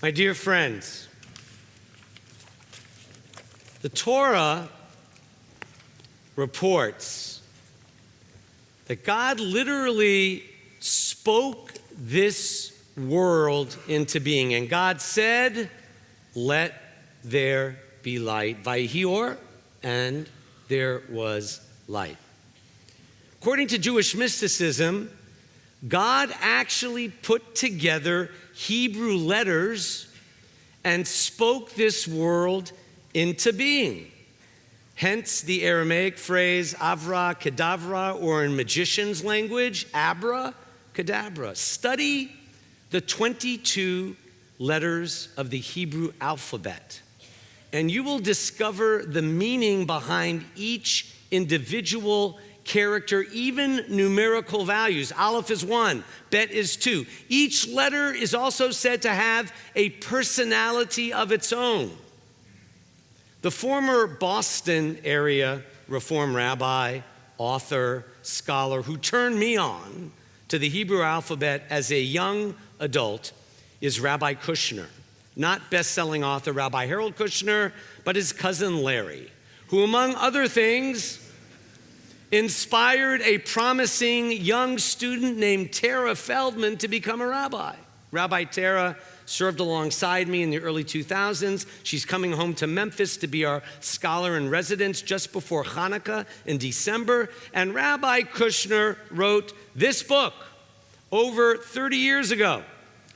My dear friends, the Torah reports that God literally spoke this world into being. And God said, "Let there be light." Vayihi, and there was light. According to Jewish mysticism, God actually put together Hebrew letters and spoke this world into being. Hence the Aramaic phrase avra kedavra, or in magician's language, abra kedavra. Study the 22 letters of the Hebrew alphabet, and you will discover the meaning behind each individual character, even numerical values. Aleph is 1, Bet is 2. Each letter is also said to have a personality of its own. The former Boston area Reform rabbi, author, scholar who turned me on to the Hebrew alphabet as a young adult is Rabbi Kushner. Not best-selling author Rabbi Harold Kushner, but his cousin Larry, who among other things inspired a promising young student named Tara Feldman to become a rabbi. Rabbi Tara served alongside me in the early 2000s. She's coming home to Memphis to be our scholar in residence just before Hanukkah in December. And Rabbi Kushner wrote this book over 30 years ago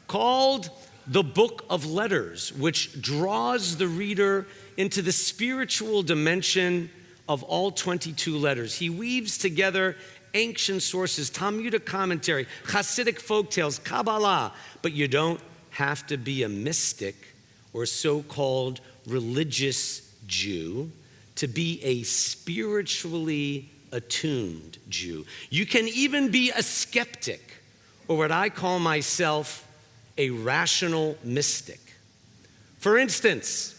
called The Book of Letters, which draws the reader into the spiritual dimension of all 22 letters. He weaves together ancient sources, Talmudic commentary, Hasidic folktales, Kabbalah, but you don't have to be a mystic or so-called religious Jew to be a spiritually attuned Jew. You can even be a skeptic, or what I call myself, a rational mystic. For instance,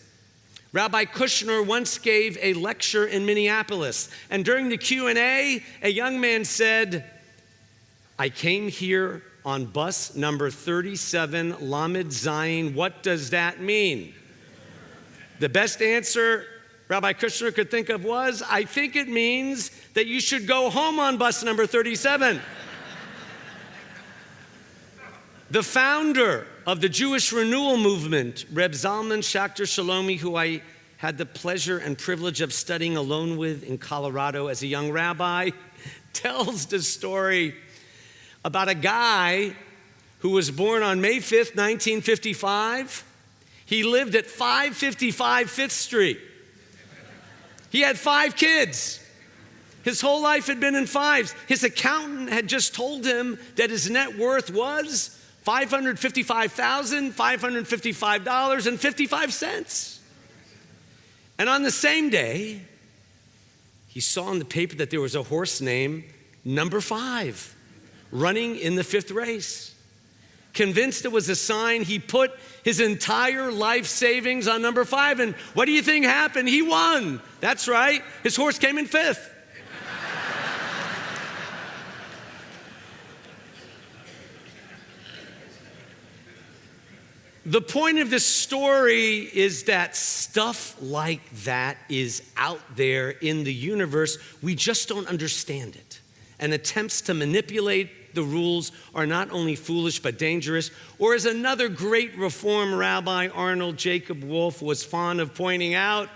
Rabbi Kushner once gave a lecture in Minneapolis, and during the Q&A, a young man said, "I came here on bus number 37, Lamed Zayin. What does that mean?" The best answer Rabbi Kushner could think of was, "I think it means that you should go home on bus number 37. The founder of the Jewish renewal movement, Reb Zalman Schachter Shalomi, who I had the pleasure and privilege of studying alone with in Colorado as a young rabbi, tells the story about a guy who was born on May 5th, 1955. He lived at 555 5th Street. He had 5 kids. His whole life had been in fives. His accountant had just told him that his net worth was $555,555.55. And on the same day, he saw in the paper that there was a horse named Number 5 running in the 5th race. Convinced it was a sign, he put his entire life savings on Number 5, and what do you think happened? He won. That's right, his horse came in 5th. The point of this story is that stuff like that is out there in the universe. We just don't understand it. And attempts to manipulate the rules are not only foolish but dangerous. Or as another great Reform rabbi, Arnold Jacob Wolf, was fond of pointing out,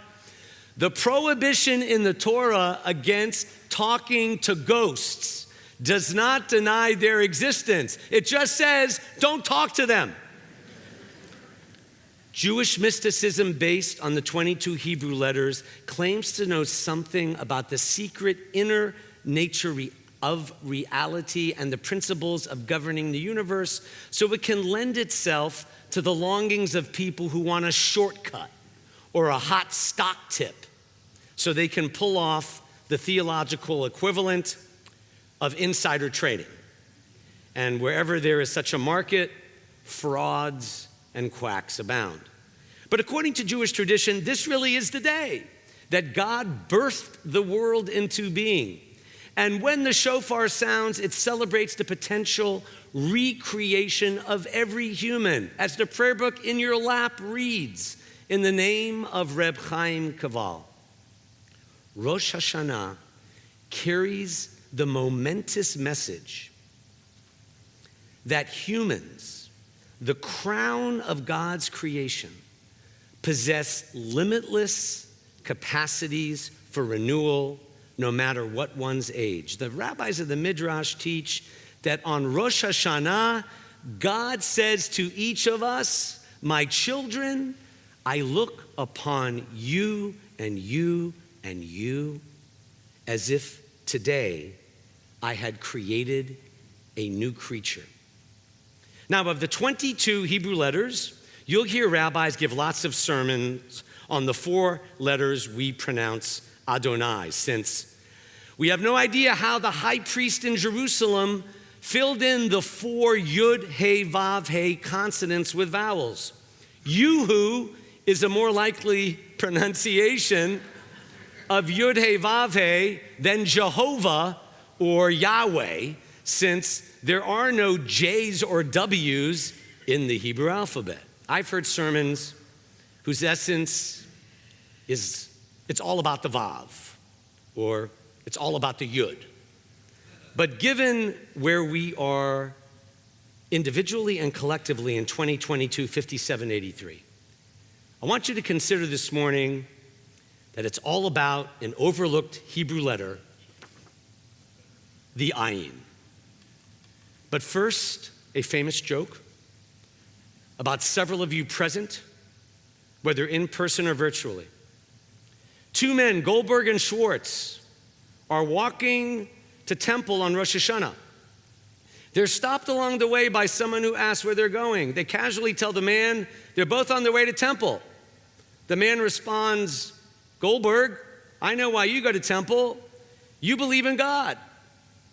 the prohibition in the Torah against talking to ghosts does not deny their existence. It just says, don't talk to them. Jewish mysticism based on the 22 Hebrew letters claims to know something about the secret inner nature of reality and the principles of governing the universe, so it can lend itself to the longings of people who want a shortcut or a hot stock tip so they can pull off the theological equivalent of insider trading. And wherever there is such a market, frauds and quacks abound. But according to Jewish tradition, this really is the day that God birthed the world into being. And when the shofar sounds, it celebrates the potential recreation of every human. As the prayer book in your lap reads, in the name of Reb Chaim Kaval, Rosh Hashanah carries the momentous message that humans, the crown of God's creation, possess limitless capacities for renewal no matter what one's age. The rabbis of the Midrash teach that on Rosh Hashanah, God says to each of us, my children, I look upon you and you and you as if today I had created a new creature. Now, of the 22 Hebrew letters, you'll hear rabbis give lots of sermons on the 4 letters we pronounce Adonai, since we have no idea how the high priest in Jerusalem filled in the 4 Yud, He, Vav, He consonants with vowels. Yuhu is a more likely pronunciation of Yud, He, Vav, He than Jehovah or Yahweh, since there are no J's or W's in the Hebrew alphabet. I've heard sermons whose essence is it's all about the Vav, or it's all about the Yud. But given where we are individually and collectively in 2022, 5783, I want you to consider this morning that it's all about an overlooked Hebrew letter, the Ayin. But first, a famous joke about several of you present, whether in person or virtually. 2 men, Goldberg and Schwartz, are walking to temple on Rosh Hashanah. They're stopped along the way by someone who asks where they're going. They casually tell the man they're both on their way to temple. The man responds, Goldberg, I know why you go to temple. You believe in God,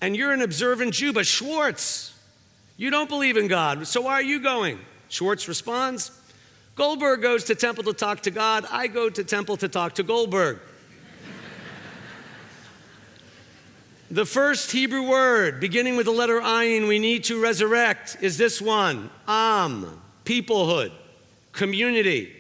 and you're an observant Jew. But Schwartz, you don't believe in God, so why are you going? Schwartz responds, Goldberg goes to temple to talk to God. I go to temple to talk to Goldberg. The first Hebrew word, beginning with the letter Ayin, we need to resurrect is this one, Am, peoplehood, community.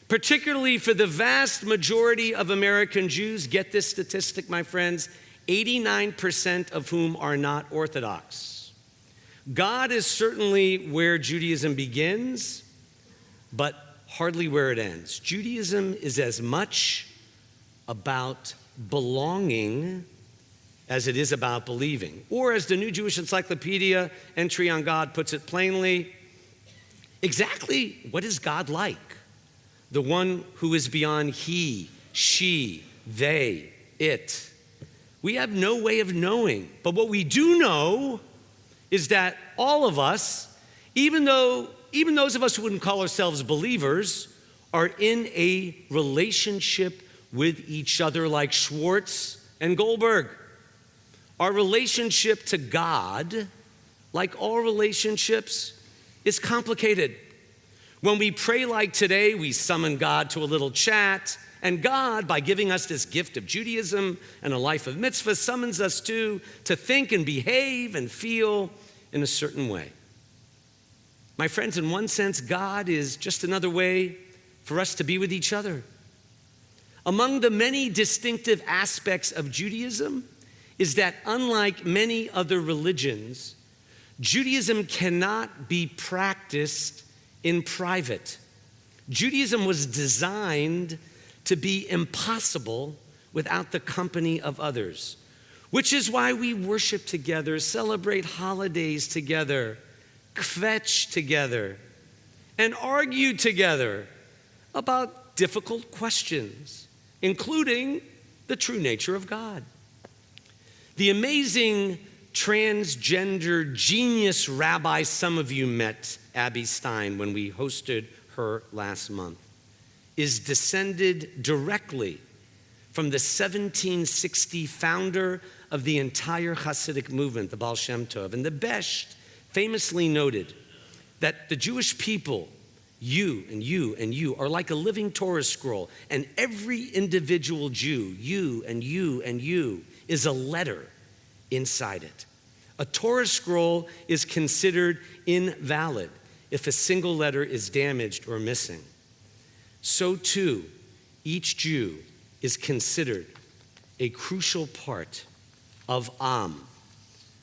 Particularly for the vast majority of American Jews, get this statistic, my friends, 89% of whom are not Orthodox. God is certainly where Judaism begins, but hardly where it ends. Judaism is as much about belonging as it is about believing. Or as the New Jewish Encyclopedia entry on God puts it plainly, exactly what is God like? The one who is beyond he, she, they, it. We have no way of knowing. But what we do know is that all of us, even those of us who wouldn't call ourselves believers, are in a relationship with each other like Schwartz and Goldberg. Our relationship to God, like all relationships, is complicated. When we pray like today, we summon God to a little chat, and God, by giving us this gift of Judaism and a life of mitzvah, summons us to think and behave and feel in a certain way. My friends, in one sense, God is just another way for us to be with each other. Among the many distinctive aspects of Judaism is that unlike many other religions, Judaism cannot be practiced in private. Judaism was designed to be impossible without the company of others, which is why we worship together, celebrate holidays together, kvetch together, and argue together about difficult questions, including the true nature of God. The amazing transgender genius rabbi some of you met, Abby Stein, when we hosted her last month, is descended directly from the 1760 founder of the entire Hasidic movement, the Baal Shem Tov. And the Besht famously noted that the Jewish people, you and you and you, are like a living Torah scroll, and every individual Jew, you and you and you, is a letter inside it. A Torah scroll is considered invalid if a single letter is damaged or missing. So too, each Jew is considered a crucial part of Am,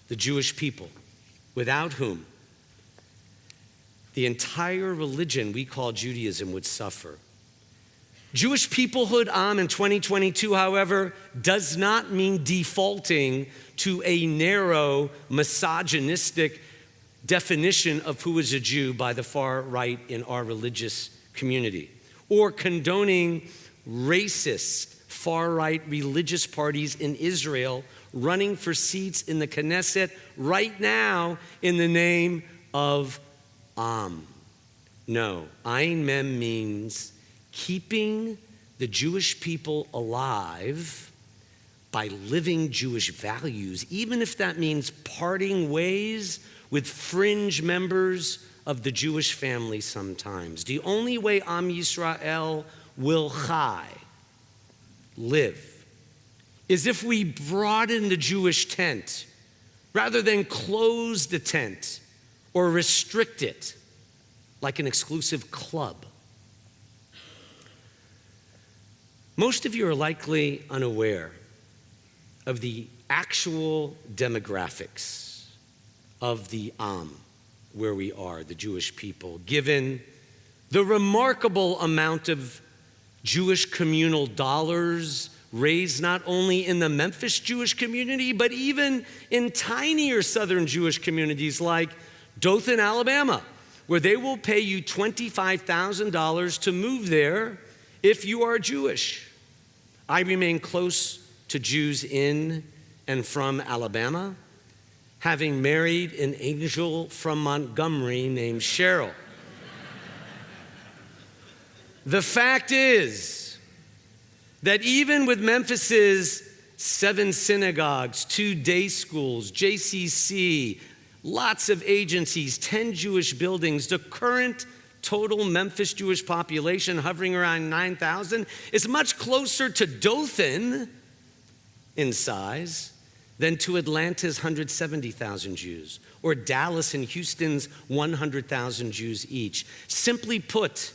the Jewish people, without whom the entire religion we call Judaism would suffer. Jewish peoplehood, Am, in 2022, however, does not mean defaulting to a narrow, misogynistic definition of who is a Jew by the far right in our religious community, or condoning racist, far-right religious parties in Israel running for seats in the Knesset right now in the name of Am. No, Ayin Mem means keeping the Jewish people alive by living Jewish values, even if that means parting ways with fringe members of the Jewish family sometimes. The only way Am Yisrael will chai, live, is if we broaden the Jewish tent rather than close the tent or restrict it like an exclusive club. Most of you are likely unaware of the actual demographics of the Am, where we are, the Jewish people, given the remarkable amount of Jewish communal dollars raised not only in the Memphis Jewish community, but even in tinier southern Jewish communities like Dothan, Alabama, where they will pay you $25,000 to move there if you are Jewish. I remain close to Jews in and from Alabama, having married an angel from Montgomery named Cheryl. The fact is that even with Memphis's 7 synagogues, 2 day schools, JCC, lots of agencies, 10 Jewish buildings, the current total Memphis Jewish population hovering around 9,000 is much closer to Dothan in size than to Atlanta's 170,000 Jews, or Dallas and Houston's 100,000 Jews each. Simply put,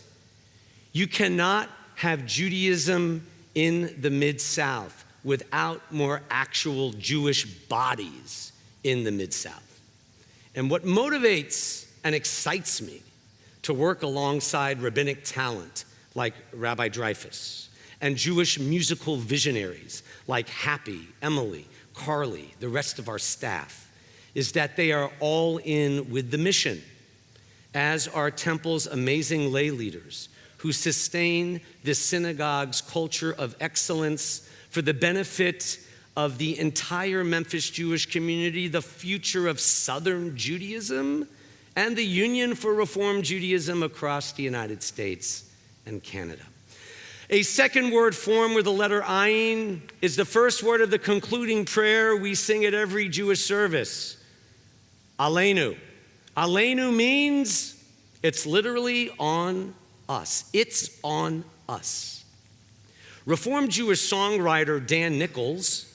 you cannot have Judaism in the Mid-South without more actual Jewish bodies in the Mid-South. And what motivates and excites me to work alongside rabbinic talent like Rabbi Dreyfus and Jewish musical visionaries like Happy, Emily, Carly, the rest of our staff, is that they are all in with the mission, as are Temple's amazing lay leaders who sustain the synagogue's culture of excellence for the benefit of the entire Memphis Jewish community, the future of Southern Judaism, and the Union for Reform Judaism across the United States and Canada. A second word formed with the letter Ayin is the first word of the concluding prayer we sing at every Jewish service, Aleinu. Aleinu means it's literally on us. It's on us. Reformed Jewish songwriter Dan Nichols,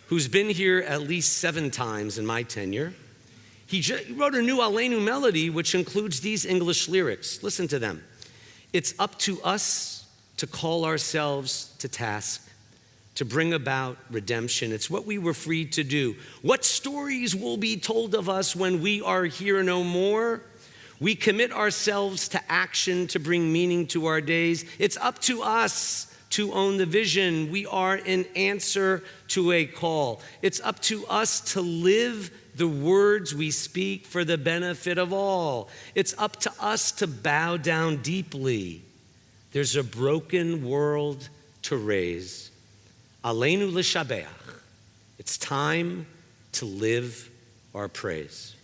who's been here at least 7 times in my tenure, he wrote a new Aleinu melody which includes these English lyrics. Listen to them. It's up to us to call ourselves to task, to bring about redemption. It's what we were freed to do. What stories will be told of us when we are here no more? We commit ourselves to action to bring meaning to our days. It's up to us to own the vision. We are an answer to a call. It's up to us to live the words we speak for the benefit of all. It's up to us to bow down deeply. There's a broken world to raise. Aleinu l'shabeach. It's time to live our praise.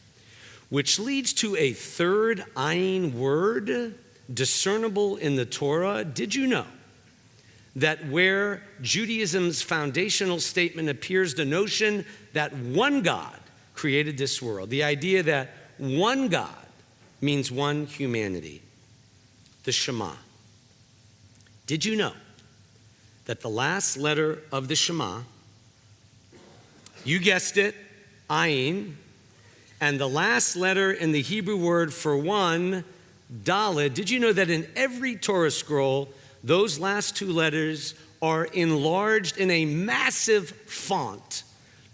Which leads to a third Ayin word discernible in the Torah. Did you know that where Judaism's foundational statement appears, the notion that one God created this world, the idea that one God means one humanity, the Shema. Did you know that the last letter of the Shema, you guessed it, Ayin, And the last letter in the Hebrew word for one, Daled, did you know that in every Torah scroll, those last two letters are enlarged in a massive font,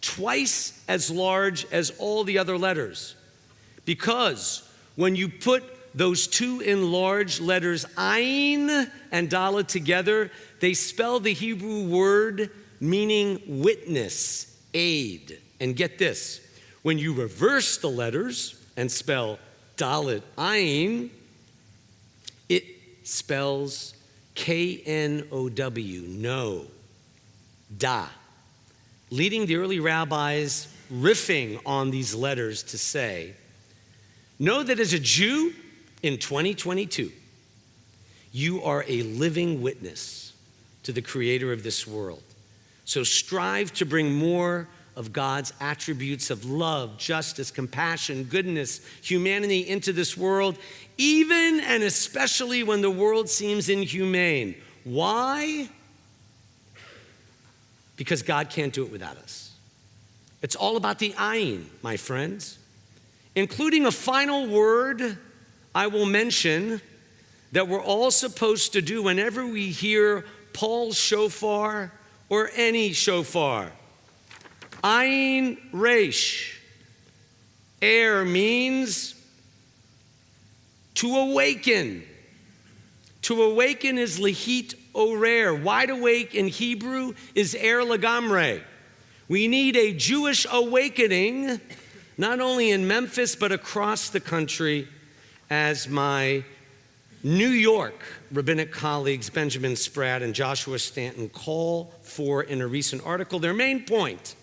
twice as large as all the other letters? Because when you put those two enlarged letters, Ayin and Daled, together, they spell the Hebrew word meaning witness, aid. And get this, when you reverse the letters and spell Daled Ayin, it spells K-N-O-W, no, da, leading the early rabbis riffing on these letters to say, know that as a Jew in 2022, you are a living witness to the creator of this world. So strive to bring more of God's attributes of love, justice, compassion, goodness, humanity into this world, even and especially when the world seems inhumane. Why? Because God can't do it without us. It's all about the ayin, my friends. Including a final word I will mention that we're all supposed to do whenever we hear Paul's shofar or any shofar. Ayin Resh. Air means to awaken. To awaken is lihit orer. Wide awake in Hebrew is er lagamre. We need a Jewish awakening, not only in Memphis, but across the country, as my New York rabbinic colleagues Benjamin Spratt and Joshua Stanton call for in a recent article. Their main point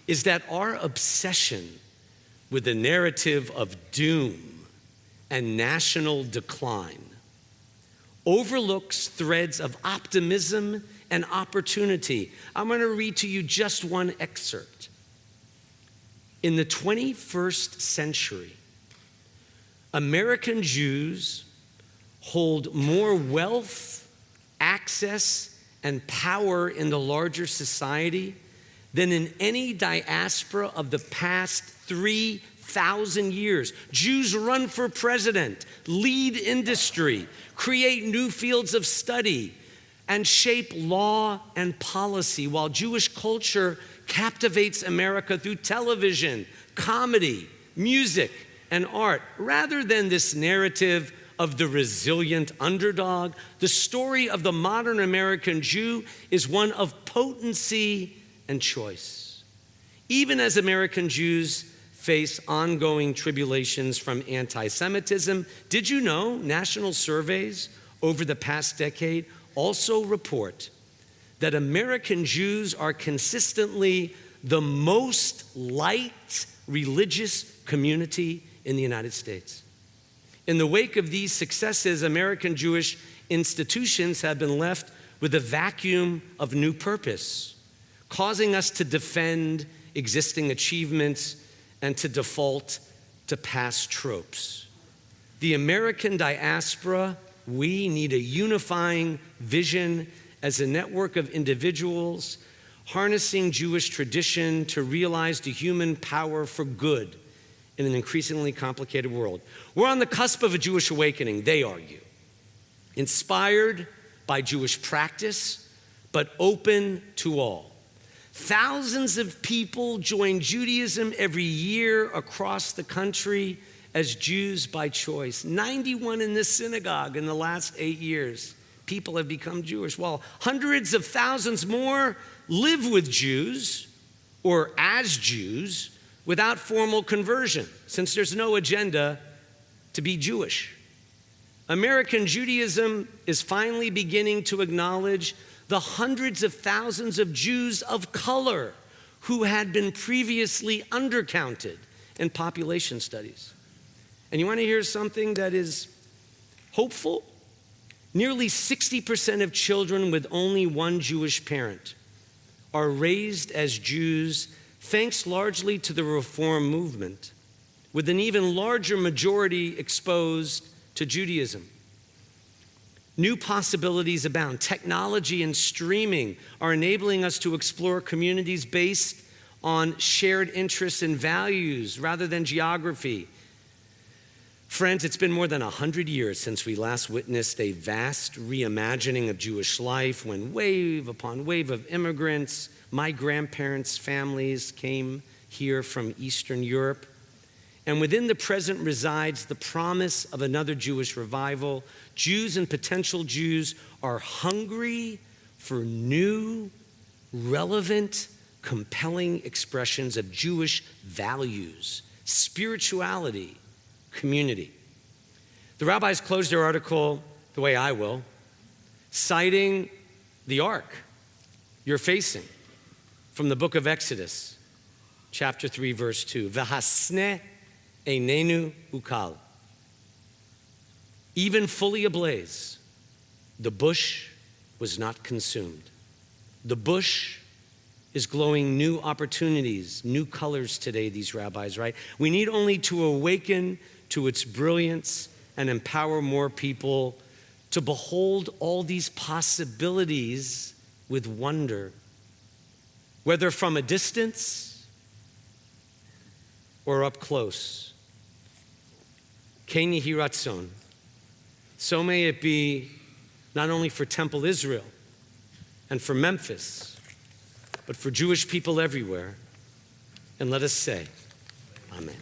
is that our obsession with the narrative of doom and national decline overlooks threads of optimism and opportunity. I'm going to read to you just one excerpt. In the 21st century, American Jews hold more wealth, access, and power in the larger society than in any diaspora of the past 3,000 years. Jews run for president, lead industry, create new fields of study, and shape law and policy, while Jewish culture captivates America through television, comedy, music, and art. Rather than this narrative of the resilient underdog, the story of the modern American Jew is one of potency and choice. Even as American Jews face ongoing tribulations from anti-Semitism, did you know national surveys over the past decade also report that American Jews are consistently the most liked religious community in the United States? In the wake of these successes, American Jewish institutions have been left with a vacuum of new purpose, causing us to defend existing achievements and to default to past tropes. The American diaspora, we need a unifying vision as a network of individuals harnessing Jewish tradition to realize the human power for good in an increasingly complicated world. We're on the cusp of a Jewish awakening, they argue, inspired by Jewish practice, but open to all. Thousands of people join Judaism every year across the country as Jews by choice. 91 in this synagogue in the last 8 years. People have become Jewish. While hundreds of thousands more live with Jews or as Jews without formal conversion, since there's no agenda to be Jewish. American Judaism is finally beginning to acknowledge the hundreds of thousands of Jews of color who had been previously undercounted in population studies. And you want to hear something that is hopeful? Nearly 60% of children with only one Jewish parent are raised as Jews, thanks largely to the Reform movement, with an even larger majority exposed to Judaism. New possibilities abound. Technology and streaming are enabling us to explore communities based on shared interests and values rather than geography. Friends, it's been more than 100 years since we last witnessed a vast reimagining of Jewish life when wave upon wave of immigrants, my grandparents' families came here from Eastern Europe. And within the present resides the promise of another Jewish revival. Jews and potential Jews are hungry for new, relevant, compelling expressions of Jewish values, spirituality, community. The rabbis closed their article the way I will, citing the ark you're facing from the book of Exodus, chapter 3, verse 2. V'hasneh einenu ukal. Even fully ablaze, the bush was not consumed. The bush is glowing new opportunities, new colors today, these rabbis, right? We need only to awaken to its brilliance and empower more people to behold all these possibilities with wonder, whether from a distance or up close. Ken yehi ratzon. So may it be not only for Temple Israel and for Memphis, but for Jewish people everywhere. And let us say, Amen.